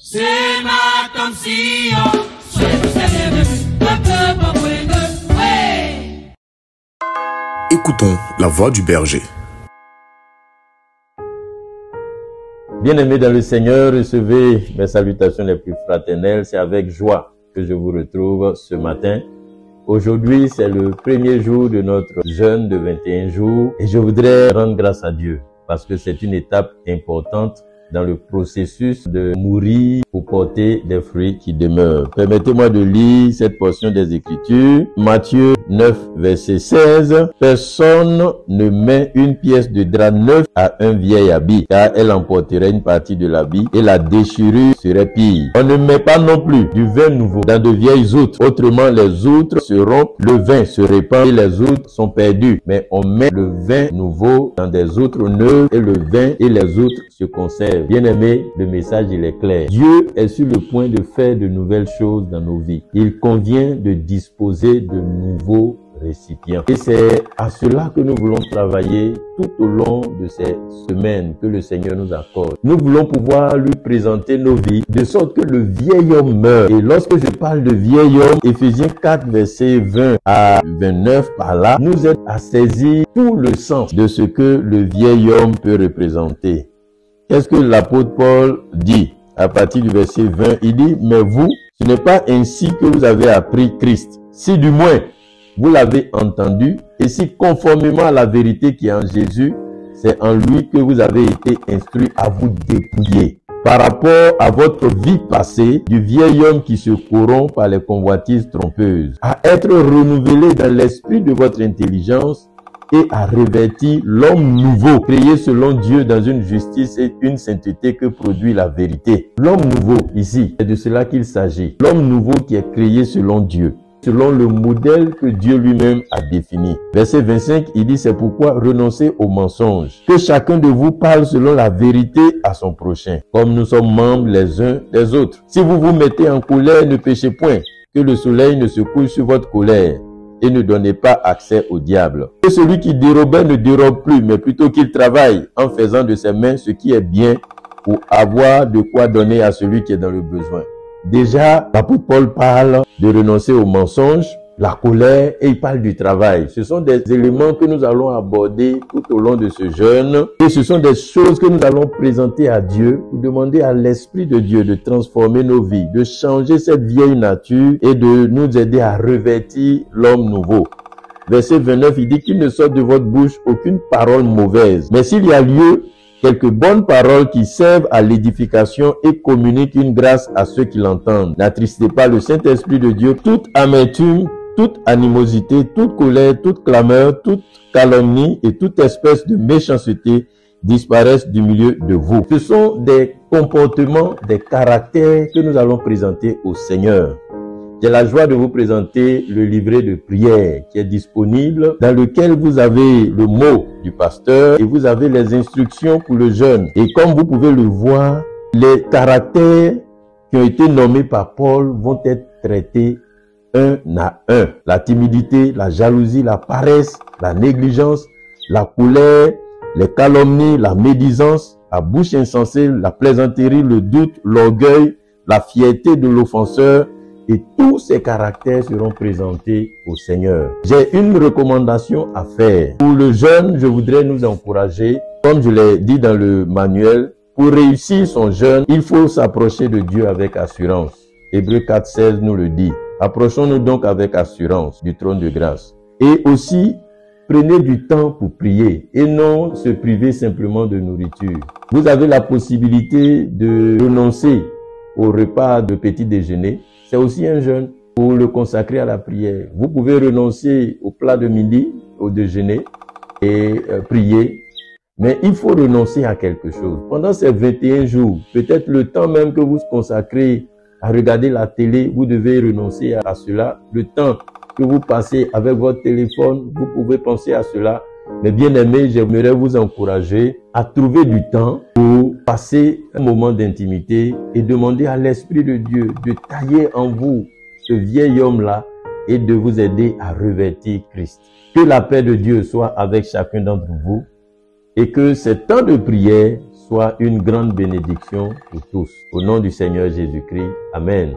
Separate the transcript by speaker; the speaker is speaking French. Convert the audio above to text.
Speaker 1: C'est ma canción, soy ouais.
Speaker 2: Écoutons la voix du berger.
Speaker 3: Bien-aimés dans le Seigneur, recevez mes salutations les plus fraternelles. C'est avec joie que je vous retrouve ce matin. Aujourd'hui, c'est le premier jour de notre jeûne de 21 jours et je voudrais rendre grâce à Dieu parce que c'est une étape importante dans le processus de mourir pour porter des fruits qui demeurent. Permettez-moi de lire cette portion des Écritures. Matthieu 9, verset 16. Personne ne met une pièce de drap neuf à un vieil habit, car elle emporterait une partie de l'habit et la déchirure serait pire. On ne met pas non plus du vin nouveau dans de vieilles outres. Autrement, les outres se rompent, le vin se répand et les outres sont perdues. Mais on met le vin nouveau dans des outres neuves et le vin et les outres se conservent. Bien-aimés, le message il est clair. Dieu est sur le point de faire de nouvelles choses dans nos vies. Il convient de disposer de nouveaux récipients. Et c'est à cela que nous voulons travailler tout au long de ces semaines que le Seigneur nous accorde. Nous voulons pouvoir lui présenter nos vies de sorte que le vieil homme meure. Et lorsque je parle de vieil homme, Éphésiens 4, verset 20 à 29 par là, nous aide à saisir tout le sens de ce que le vieil homme peut représenter. Qu'est-ce que l'apôtre Paul dit? À partir du verset 20, il dit, mais vous, ce n'est pas ainsi que vous avez appris Christ. Si du moins, vous l'avez entendu, et si conformément à la vérité qui est en Jésus, c'est en lui que vous avez été instruits à vous dépouiller. Par rapport à votre vie passée, du vieil homme qui se corrompt par les convoitises trompeuses, à être renouvelé dans l'esprit de votre intelligence, et à revêtir l'homme nouveau, créé selon Dieu dans une justice et une sainteté que produit la vérité. L'homme nouveau, ici, c'est de cela qu'il s'agit. L'homme nouveau qui est créé selon Dieu, selon le modèle que Dieu lui-même a défini. Verset 25, il dit, c'est pourquoi renoncez au mensonge. Que chacun de vous parle selon la vérité à son prochain, comme nous sommes membres les uns des autres. Si vous vous mettez en colère, ne péchez point, que le soleil ne se couche sur votre colère. Et ne donnez pas accès au diable. Que celui qui dérobait ne dérobe plus, mais plutôt qu'il travaille en faisant de ses mains ce qui est bien pour avoir de quoi donner à celui qui est dans le besoin. Déjà, l'apôtre Paul parle de renoncer au mensonge, la colère, et il parle du travail. Ce sont des éléments que nous allons aborder tout au long de ce jeûne. Et ce sont des choses que nous allons présenter à Dieu pour demander à l'Esprit de Dieu de transformer nos vies, de changer cette vieille nature et de nous aider à revêtir l'homme nouveau. Verset 29, il dit qu'il ne sorte de votre bouche aucune parole mauvaise. Mais s'il y a lieu, quelques bonnes paroles qui servent à l'édification et communiquent une grâce à ceux qui l'entendent. N'attristez pas le Saint-Esprit de Dieu, toute amertume, toute animosité, toute colère, toute clameur, toute calomnie et toute espèce de méchanceté disparaissent du milieu de vous. Ce sont des comportements, des caractères que nous allons présenter au Seigneur. J'ai la joie de vous présenter le livret de prière qui est disponible, dans lequel vous avez le mot du pasteur et vous avez les instructions pour le jeûne. Et comme vous pouvez le voir, les caractères qui ont été nommés par Paul vont être traités un à un. La timidité, la jalousie, la paresse, la négligence, la colère, les calomnies, la médisance, la bouche insensée, la plaisanterie, le doute, l'orgueil, la fierté de l'offenseur, et tous ces caractères seront présentés au Seigneur. J'ai une recommandation à faire. Pour le jeûne, je voudrais nous encourager, comme je l'ai dit dans le manuel, pour réussir son jeûne, il faut s'approcher de Dieu avec assurance. Hébreux 4,16 nous le dit. Approchons-nous donc avec assurance du trône de grâce. Et aussi, prenez du temps pour prier et non se priver simplement de nourriture. Vous avez la possibilité de renoncer au repas de petit déjeuner. C'est aussi un jeûne pour le consacrer à la prière. Vous pouvez renoncer au plat de midi, au déjeuner et prier. Mais il faut renoncer à quelque chose. Pendant ces 21 jours, peut-être le temps même que vous consacrez à regarder la télé, vous devez renoncer à cela. Le temps que vous passez avec votre téléphone, vous pouvez penser à cela. Mais bien aimé, j'aimerais vous encourager à trouver du temps pour passer un moment d'intimité et demander à l'Esprit de Dieu de tailler en vous ce vieil homme-là et de vous aider à revêtir Christ. Que la paix de Dieu soit avec chacun d'entre vous et que ces temps de prière soit une grande bénédiction pour tous. Au nom du Seigneur Jésus-Christ. Amen.